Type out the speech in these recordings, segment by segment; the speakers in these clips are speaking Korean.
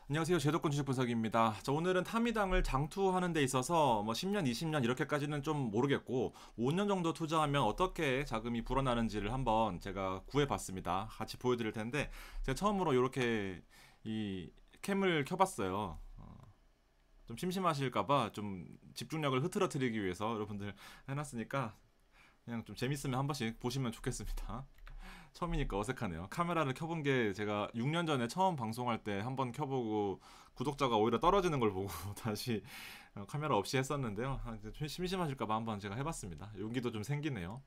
안녕하세요. 제도권 주식 분석입니다. 자, 오늘은 타미당을 장투하는 데 있어서 뭐 10년, 20년 이렇게까지는 좀 모르겠고 5년 정도 투자하면 어떻게 자금이 불어나는지를 한번 제가 구해봤습니다. 같이 보여드릴 텐데 제가 처음으로 이렇게 이 캠을 켜봤어요. 좀 심심하실까봐 좀 집중력을 흐트러뜨리기 위해서 여러분들 해놨으니까 그냥 좀 재밌으면 한 번씩 보시면 좋겠습니다. 처음이니까 어색하네요. 카메라를 켜본 게 제가 6년 전에 처음 방송할 때 한번 켜보고 구독자가 오히려 떨어지는 걸 보고 다시 카메라 없이 했었는데요. 좀 심심하실까봐 한번 제가 해봤습니다. 용기도 좀 생기네요.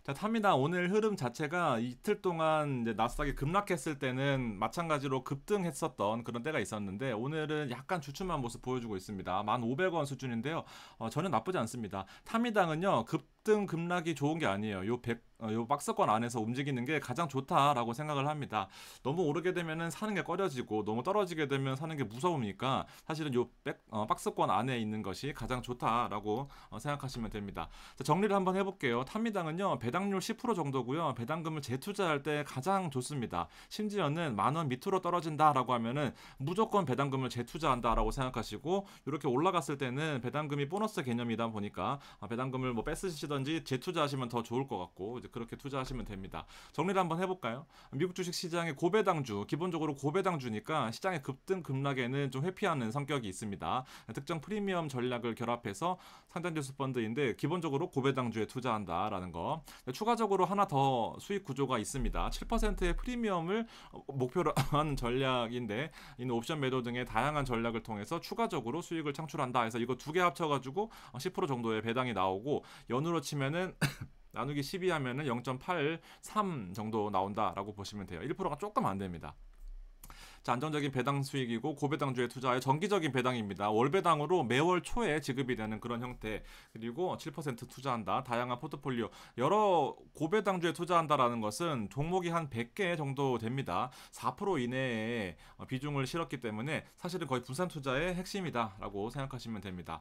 자, 탑니다. 오늘 흐름 자체가 이틀 동안 이제 나스닥이 급락했을 때는 마찬가지로 급등했었던 그런 때가 있었는데 오늘은 약간 주춤한 모습 보여주고 있습니다. 1,500원 수준인데요. 전혀 나쁘지 않습니다. 타미당은요, 급등 급락이 좋은 게 아니에요. 요 박스권 안에서 움직이는 게 가장 좋다라고 생각을 합니다. 너무 오르게 되면은 사는 게 꺼려지고 너무 떨어지게 되면 사는 게 무서우니까 사실은 박스권 안에 있는 것이 가장 좋다라고 생각하시면 됩니다. 자, 정리를 한번 해볼게요. 탑미당은요, 배당률 10% 정도고요. 배당금을 재투자할 때 가장 좋습니다. 심지어는 10,000원 밑으로 떨어진다라고 하면은 무조건 배당금을 재투자한다라고 생각하시고, 이렇게 올라갔을 때는 배당금이 보너스 개념이다 보니까 배당금을 뭐 뺏으시던지 재투자하시면 더 좋을 것 같고, 이제 그렇게 투자하시면 됩니다. 정리를 한번 해볼까요? 미국 주식 시장의 고배당주, 기본적으로 고배당주니까 시장의 급등 급락에는 좀 회피하는 성격이 있습니다. 특정 프리미엄 전략을 결합해서 상장지수 펀드인데 기본적으로 고배당주에 투자한다라는 거. 추가적으로 하나 더 수익 구조가 있습니다. 7%의 프리미엄을 목표로 하는 전략인데 이는 옵션 매도 등의 다양한 전략을 통해서 추가적으로 수익을 창출한다 해서 이거 두 개 합쳐가지고 10% 정도의 배당이 나오고, 연으로 치면은 나누기 12 하면은 0.83 정도 나온다라고 보시면 돼요. 1%가 조금 안 됩니다. 자, 안정적인 배당 수익이고 고배당주에 투자하여 정기적인 배당입니다. 월배당으로 매월 초에 지급이 되는 그런 형태. 그리고 7% 투자한다. 다양한 포트폴리오. 여러 고배당주에 투자한다라는 것은 종목이 한 100개 정도 됩니다. 4% 이내에 비중을 실었기 때문에 사실은 거의 분산 투자의 핵심이다라고 생각하시면 됩니다.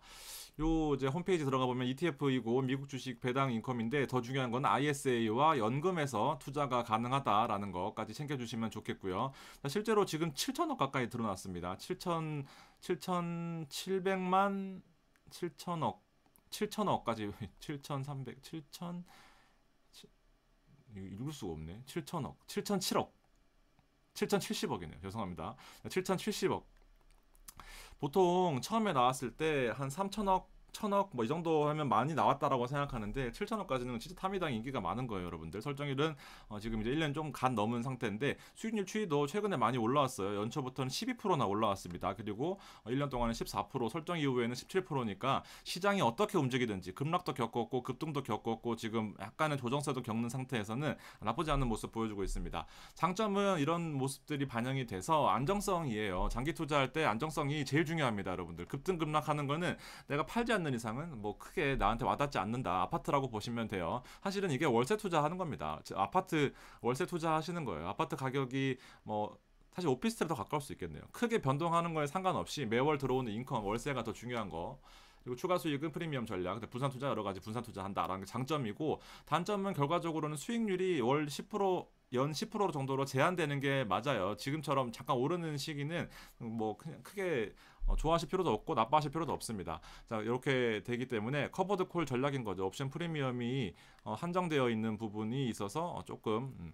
요 이제 홈페이지 들어가 보면 ETF이고 미국 주식 배당 인컴인데 더 중요한 건 ISA와 연금에서 투자가 가능하다라는 것까지 챙겨주시면 좋겠고요. 자, 실제로 지금 7천억 가까이 드러났습니다. 7,700만 7천억 7천억까지 7,300 7천 읽을 수가 없네. 7천억 7,007억 7,070억이네요. 죄송합니다. 7,070억. 보통 처음에 나왔을 때 한 3천억, 천억 뭐 이 정도 하면 많이 나왔다라고 생각하는데 7천억까지는 진짜 타미당 인기가 많은 거예요, 여러분들. 설정일은 지금 이제 1년 좀 간 넘은 상태인데 수익률 추이도 최근에 많이 올라왔어요. 연초부터는 12%나 올라왔습니다. 그리고 1년 동안은 14%, 설정 이후에는 17%니까 시장이 어떻게 움직이든지 급락도 겪었고 급등도 겪었고 지금 약간의 조정세도 겪는 상태에서는 나쁘지 않은 모습 보여주고 있습니다. 장점은 이런 모습들이 반영이 돼서 안정성이에요. 장기 투자할 때 안정성이 제일 중요합니다, 여러분들. 급등 급락하는 거는 내가 팔지 않는 이상은 뭐 크게 나한테 와닿지 않는다. 아파트라고 보시면 돼요. 사실은 이게 월세 투자하는 겁니다. 아파트 월세 투자하시는 거예요. 아파트 가격이 뭐 사실 오피스텔에 더 가까울 수 있겠네요. 크게 변동하는 거에 상관없이 매월 들어오는 인컴, 월세가 더 중요한 거. 그리고 추가 수익은 프리미엄 전략, 근데 분산 투자 여러 가지 분산 투자한다라는 게 장점이고, 단점은 결과적으로는 수익률이 월 10%, 연 10% 정도로 제한되는 게 맞아요. 지금처럼 잠깐 오르는 시기는 뭐 그냥 크게 좋아하실 필요도 없고 나빠하실 필요도 없습니다. 자, 이렇게 되기 때문에 커버드 콜 전략인 거죠. 옵션 프리미엄이 한정되어 있는 부분이 있어서 조금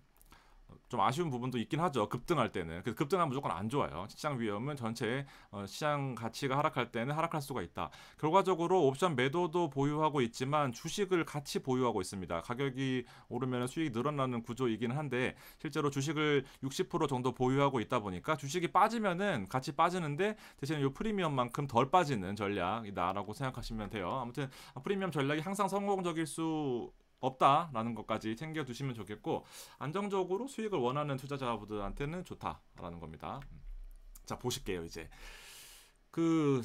좀 아쉬운 부분도 있긴 하죠. 급등할 때는. 그래서 급등하면 무조건 안 좋아요. 시장 위험은 전체 시장 가치가 하락할 때는 하락할 수가 있다. 결과적으로 옵션 매도도 보유하고 있지만 주식을 같이 보유하고 있습니다. 가격이 오르면 수익이 늘어나는 구조이긴 한데 실제로 주식을 60% 정도 보유하고 있다 보니까 주식이 빠지면은 같이 빠지는데 대신에 이 프리미엄만큼 덜 빠지는 전략이다라고 생각하시면 돼요. 아무튼 프리미엄 전략이 항상 성공적일 수 없다라는 것까지 챙겨두시면 좋겠고, 안정적으로 수익을 원하는 투자자분들한테는 좋다라는 겁니다. 자, 보실게요 이제.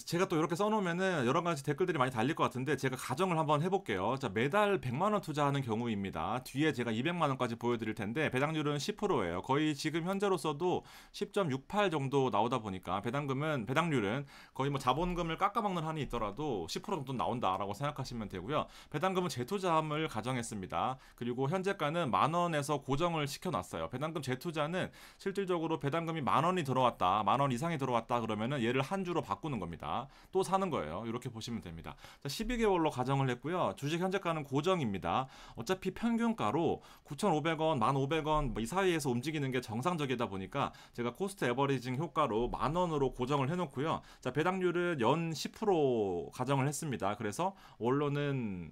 제가 또 이렇게 써놓으면은 여러 가지 댓글들이 많이 달릴 것 같은데 제가 가정을 한번 해볼게요. 자, 매달 100만 원 투자하는 경우입니다. 뒤에 제가 200만 원까지 보여드릴 텐데 배당률은 10%예요. 거의 지금 현재로서도 10.68 정도 나오다 보니까 배당률은 거의 뭐 자본금을 깎아먹는 한이 있더라도 10% 정도 나온다라고 생각하시면 되고요. 배당금은 재투자함을 가정했습니다. 그리고 현재가는 10,000원에서 고정을 시켜놨어요. 배당금 재투자는 실질적으로 배당금이 10,000원이 들어왔다, 10,000원 이상이 들어왔다 그러면은 얘를 한 주로 바꾸는 겁니다. 또 사는 거예요. 이렇게 보시면 됩니다. 자, 12개월로 가정을 했고요. 주식 현재가는 고정입니다. 어차피 평균가로 9,500원, 1,500원 뭐 이 사이에서 움직이는 게 정상적이다 보니까 제가 코스트 에버리징 효과로 10,000원으로 고정을 해놓고요. 자, 배당률은 연 10% 가정을 했습니다. 그래서 원로는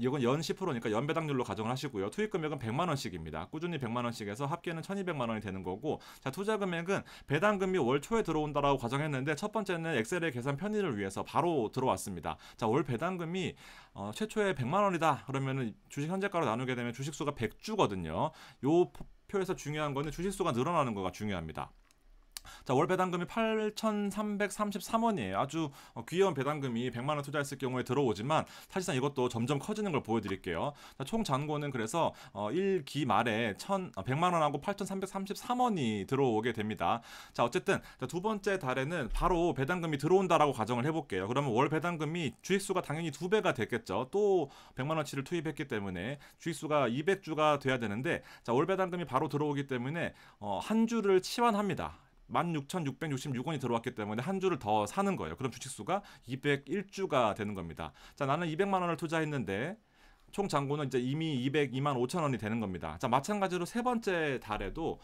이건 연 10%니까 연 배당률로 가정을 하시고요. 투입 금액은 100만 원씩입니다. 꾸준히 100만 원씩 해서 합계는 1,200만 원이 되는 거고, 자, 투자 금액은 배당금이 월 초에 들어온다라고 가정했는데 첫 번째는 엑셀의 계산 편의를 위해서 바로 들어왔습니다. 자, 월 배당금이 최초에 100만 원이다 그러면은 주식 현재가로 나누게 되면 주식수가 100주거든요. 요 표에서 중요한 거는 주식수가 늘어나는 거가 중요합니다. 자, 월 배당금이 8,333원이에요. 아주 귀여운 배당금이 100만 원 투자했을 경우에 들어오지만 사실상 이것도 점점 커지는 걸 보여드릴게요. 자, 총 잔고는 그래서 1기 말에 100만 원하고 8,333원이 들어오게 됩니다. 자, 어쨌든 두 번째 달에는 바로 배당금이 들어온다라고 가정을 해볼게요. 그러면 월 배당금이 주식수가 당연히 2배가 됐겠죠. 또 100만 원치를 투입했기 때문에 주식수가 200주가 돼야 되는데, 자, 월 배당금이 바로 들어오기 때문에 한 주를 치환합니다. 16,666원이 들어왔기 때문에 한 주를 더 사는 거예요. 그럼 주식수가 201주가 되는 겁니다. 자, 나는 200만 원을 투자했는데 총 잔고는 이제 이미 202만 5천 원이 되는 겁니다. 자, 마찬가지로 세 번째 달에도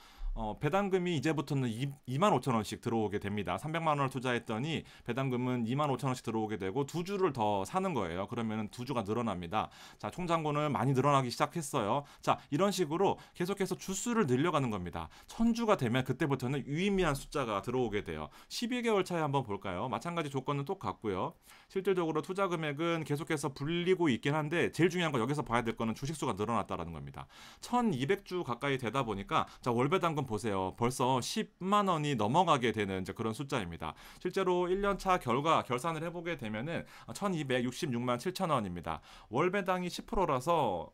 배당금이 이제부터는 2만 5천 원씩 들어오게 됩니다. 300만 원을 투자했더니 배당금은 2만 5천 원씩 들어오게 되고 두 주를 더 사는 거예요. 그러면 두 주가 늘어납니다. 자, 총 잔고는 많이 늘어나기 시작했어요. 자, 이런 식으로 계속해서 주수를 늘려가는 겁니다. 1,000주가 되면 그때부터는 유의미한 숫자가 들어오게 돼요. 12개월 차에 한번 볼까요? 마찬가지 조건은 똑같고요. 실질적으로 투자 금액은 계속해서 불리고 있긴 한데 제일 중요한 건 여기서 봐야 될 거는 주식수가 늘어났다라는 겁니다. 1,200주 가까이 되다 보니까 자, 월 배당금 보세요. 벌써 10만 원이 넘어가게 되는 이제 그런 숫자입니다. 실제로 1년차 결산을 해보게 되면은 1,266만 7천 원입니다. 월 배당이 10%라서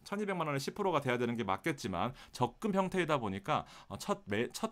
1,200만 원에 10%가 돼야 되는 게 맞겠지만 적금 형태이다 보니까 첫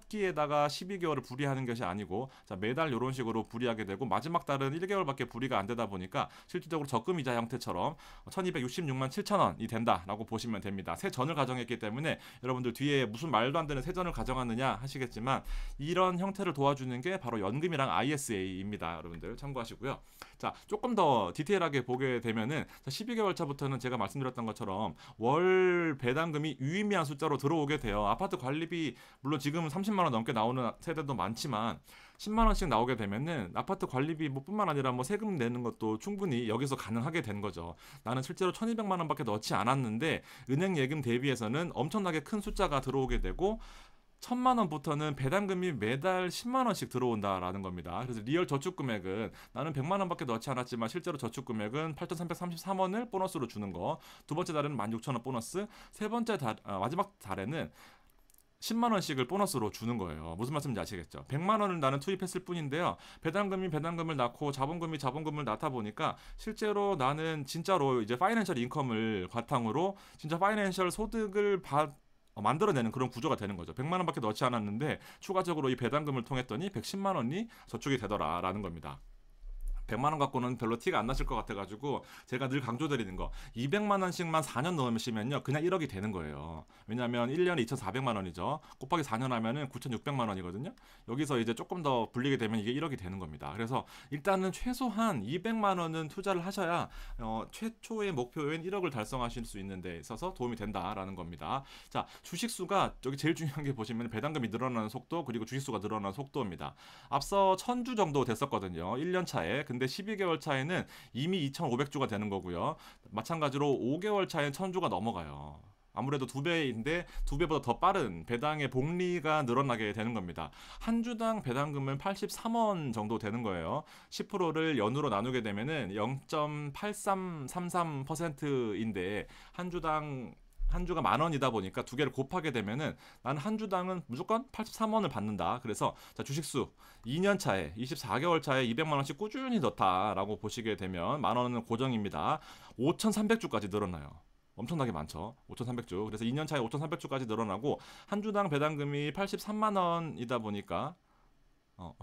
기에다가 12개월을 불이하는 것이 아니고, 자, 매달 이런 식으로 불이하게 되고 마지막 달은 1개월밖에 불이가 안 되다 보니까 실질적으로 적금 이자 형태처럼 1,266만 7천 원이 된다라고 보시면 됩니다. 세전을 가정했기 때문에 여러분들 뒤에 무슨 말도 안 되는 세전을 가정하느냐 하시겠지만 이런 형태를 도와주는 게 바로 연금이랑 ISA입니다. 여러분들 참고하시고요. 자, 조금 더 디테일하게 보게 되면은 12개월 차부터는 제가 말씀드렸던 것처럼 월 배당금이 유의미한 숫자로 들어오게 돼요. 아파트 관리비 물론 지금은 30만 원 넘게 나오는 세대도 많지만 10만 원씩 나오게 되면은 아파트 관리비 뿐만 아니라 뭐 세금 내는 것도 충분히 여기서 가능하게 된 거죠. 나는 실제로 1,200만 원밖에 넣지 않았는데 은행 예금 대비해서는 엄청나게 큰 숫자가 들어오게 되고 1,000만 원부터는 배당금이 매달 10만 원씩 들어온다라는 겁니다. 그래서 리얼 저축 금액은 나는 100만 원밖에 넣지 않았지만 실제로 저축 금액은 8,333원을 보너스로 주는 거. 두 번째 달에는 16,000원 보너스. 세 번째 마지막 달에는 10만 원씩을 보너스로 주는 거예요. 무슨 말씀인지 아시겠죠? 100만 원을 나는 투입했을 뿐인데요. 배당금이 배당금을 낳고 자본금이 자본금을 낳다 보니까 실제로 나는 진짜로 이제 파이낸셜 인컴을 바탕으로 진짜 파이낸셜 소득을 만들어내는 그런 구조가 되는 거죠. 100만 원밖에 넣지 않았는데 추가적으로 이 배당금을 통했더니 110만 원이 저축이 되더라라는 겁니다. 100만 원 갖고는 별로 티가 안 나실 것 같아가지고 제가 늘 강조드리는 거 200만 원씩만 4년 넣으시면요 그냥 1억이 되는 거예요. 왜냐하면 1년에 2,400만 원이죠. 곱하기 4년 하면은 9,600만 원이거든요. 여기서 이제 조금 더 불리게 되면 이게 1억이 되는 겁니다. 그래서 일단은 최소한 200만 원은 투자를 하셔야 최초의 목표인 1억을 달성하실 수 있는 데 있어서 도움이 된다라는 겁니다. 자, 주식수가 여기 제일 중요한 게 보시면 배당금이 늘어나는 속도 그리고 주식수가 늘어나는 속도입니다. 앞서 1,000주 정도 됐었거든요. 1년 차에. 근데 12개월 차에는 이미 2,500주가 되는 거고요. 마찬가지로 5개월 차에는 1,000주가 넘어가요. 아무래도 2배인데 2배보다 더 빠른 배당의 복리가 늘어나게 되는 겁니다. 한 주당 배당금은 83원 정도 되는 거예요. 10%를 연으로 나누게 되면은 0.8333%인데 한 주당 한 주가 10,000원이다 보니까 두 개를 곱하게 되면은 나는 한 주당은 무조건 83원을 받는다. 그래서 자, 주식수 2년 차에 24개월 차에 200만 원씩 꾸준히 넣다라고 보시게 되면 10,000원은 고정입니다. 5,300주까지 늘어나요. 엄청나게 많죠. 5,300주. 그래서 2년 차에 5,300주까지 늘어나고 한 주당 배당금이 83만 원이다 보니까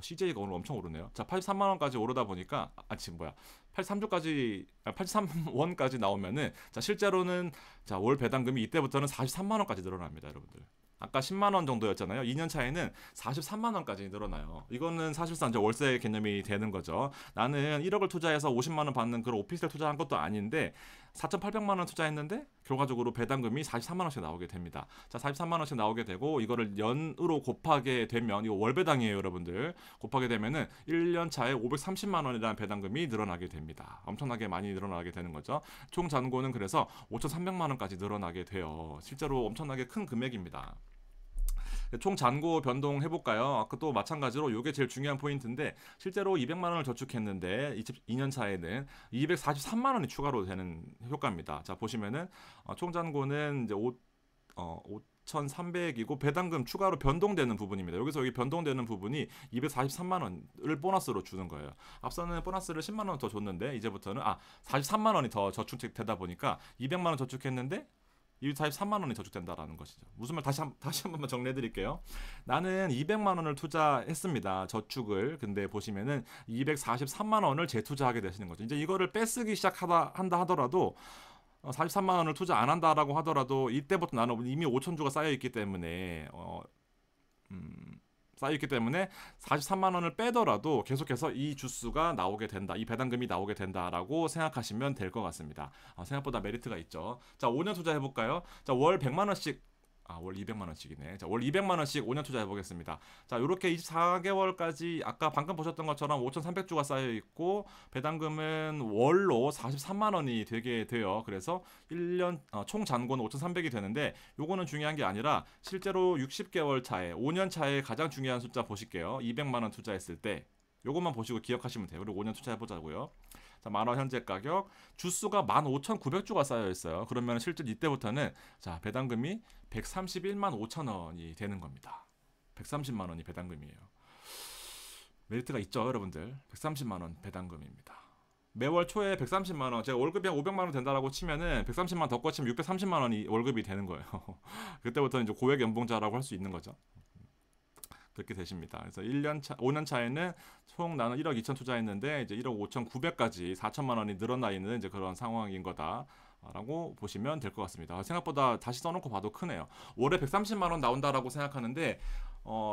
CJ가 오늘 엄청 오르네요. 자, 83만 원까지 오르다 보니까 지금 뭐야? 83주까지 83원까지 나오면은 자, 실제로는 자, 월 배당금이 이때부터는 43만 원까지 늘어납니다, 여러분들. 아까 10만 원 정도였잖아요. 2년 차에는 43만 원까지 늘어나요. 이거는 사실상 이제 월세 개념이 되는 거죠. 나는 1억을 투자해서 50만 원 받는 그런 오피스텔 투자한 것도 아닌데 4,800만 원 투자했는데 결과적으로 배당금이 43만 원씩 나오게 됩니다. 자, 43만 원씩 나오게 되고 이거를 연으로 곱하게 되면 이거 월 배당이에요, 여러분들. 곱하게 되면은 1년 차에 530만 원이라는 배당금이 늘어나게 됩니다. 엄청나게 많이 늘어나게 되는 거죠. 총 잔고는 그래서 5,300만 원까지 늘어나게 돼요. 실제로 엄청나게 큰 금액입니다. 총 잔고 변동 해볼까요? 아까 또 마찬가지로 이게 제일 중요한 포인트인데 실제로 200만 원을 저축했는데 2년 차에는 243만 원이 추가로 되는 효과입니다. 자, 보시면은 총 잔고는 이제 5,300이고 배당금 추가로 변동되는 부분입니다. 여기서 여기 변동되는 부분이 243만 원을 보너스로 주는 거예요. 앞서는 보너스를 10만 원 더 줬는데 이제부터는 43만 원이 더 저축되다 보니까 200만 원 저축했는데 243만 원이 저축된다라는 것이죠. 무슨 말 다시 한 번만 정리해 드릴게요. 나는 200만 원을 투자했습니다. 저축을. 근데 보시면은 243만 원을 재투자하게 되시는 거죠. 이제 이거를 빼쓰기 한다 하더라도 43만 원을 투자 안 한다라고 하더라도 이때부터 나는 이미 5,000주가 쌓여 있기 때문에 쌓여있기 때문에 43만 원을 빼더라도 계속해서 이 주수가 나오게 된다. 이 배당금이 나오게 된다라고 생각하시면 될 것 같습니다. 생각보다 메리트가 있죠. 자, 5년 투자해볼까요? 자, 월 100만 원씩 월 200만 원씩이네. 자, 월 200만 원씩 5년 투자해 보겠습니다. 자, 이렇게 24개월까지 아까 방금 보셨던 것처럼 5,300주가 쌓여 있고 배당금은 월로 43만 원이 되게 돼요. 그래서 1년 총 잔고는 5,300이 되는데 요거는 중요한 게 아니라 실제로 60개월 차에 5년 차에 가장 중요한 숫자 보실게요. 200만 원 투자했을 때 요것만 보시고 기억하시면 돼요. 그리고 5년 투자해 보자고요. 자, 만원 현재 가격 주수가 15,900주가 쌓여 있어요. 그러면 실제 이때부터는 자, 배당금이 131만 5천 원이 되는 겁니다. 130만 원이 배당금이에요. 메리트가 있죠, 여러분들. 130만 원 배당금입니다. 매월 초에 130만 원, 제가 월급이 한 500만 원 된다라고 치면은 130만 더 꽂히면 630만 원이 월급이 되는 거예요. 그때부터 이제 고액 연봉자라고 할 수 있는 거죠. 그렇게 되십니다. 그래서 5년 차에는 총 나는 1억 2천 투자했는데 이제 1억 5천 9백까지 4천만 원이 늘어나 있는 이제 그런 상황인 거다라고 보시면 될 것 같습니다. 생각보다 다시 써놓고 봐도 크네요. 월에 130만 원 나온다라고 생각하는데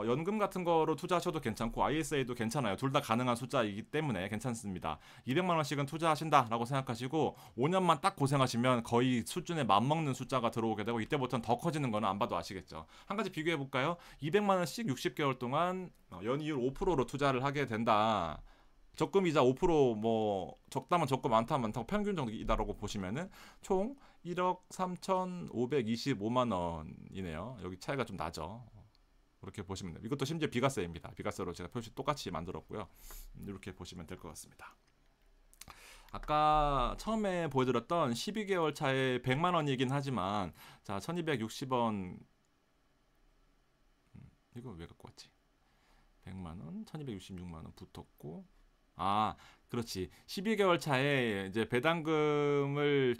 연금 같은 거로 투자하셔도 괜찮고 ISA도 괜찮아요. 둘 다 가능한 숫자이기 때문에 괜찮습니다. 200만 원씩은 투자하신다라고 생각하시고 5년만 딱 고생하시면 거의 수준에 맞먹는 숫자가 들어오게 되고 이때부터는 더 커지는 거는 안 봐도 아시겠죠. 한 가지 비교해 볼까요? 200만 원씩 60개월 동안 연이율 5%로 투자를 하게 된다. 적금이자 5% 적다면 적고 많다면 많다고 평균 정도이다라고 보시면은 총 1억 3,525만 원이네요. 여기 차이가 좀 나죠. 그렇게 보시면 돼요. 이것도 심지어 비과세입니다. 비과세로 제가 표시 똑같이 만들었고요. 이렇게 보시면 될 것 같습니다. 아까 처음에 보여드렸던 12개월 차에 100만 원이긴 하지만 자, 1260원 이거 왜 갖고 왔지? 100만 원, 1266만 원 붙었고 그렇지. 12개월 차에 이제 배당금을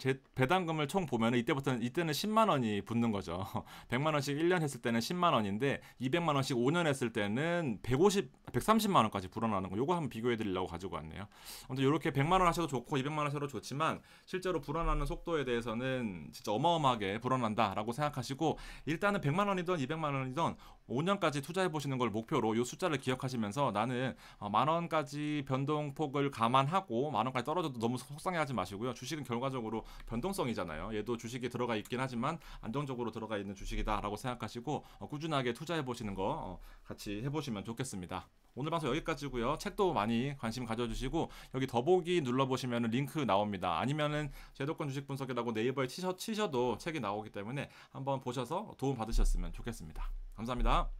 총 보면은 이때는 10만 원이 붙는 거죠. 100만 원씩 1년 했을 때는 10만 원인데 200만 원씩 5년 했을 때는 130만 원까지 불어나는 거. 요거 한번 비교해 드리려고 가지고 왔네요. 아무튼 이렇게 100만 원 하셔도 좋고 200만 원 하셔도 좋지만 실제로 불어나는 속도에 대해서는 진짜 어마어마하게 불어난다라고 생각하시고 일단은 100만 원이든 200만 원이든 5년까지 투자해 보시는 걸 목표로 이 숫자를 기억하시면서 나는 만 원까지 변동폭을 감안하고 만 원까지 떨어져도 너무 속상해하지 마시고요. 주식은 결과적으로 변동성이잖아요. 얘도 주식에 들어가 있긴 하지만 안정적으로 들어가 있는 주식이다라고 생각하시고 꾸준하게 투자해 보시는 거 같이 해보시면 좋겠습니다. 오늘 방송 여기까지고요. 책도 많이 관심 가져주시고 여기 더보기 눌러보시면 링크 나옵니다. 아니면은 제도권 주식 분석이라고 네이버에 치셔도 책이 나오기 때문에 한번 보셔서 도움 받으셨으면 좋겠습니다. 감사합니다.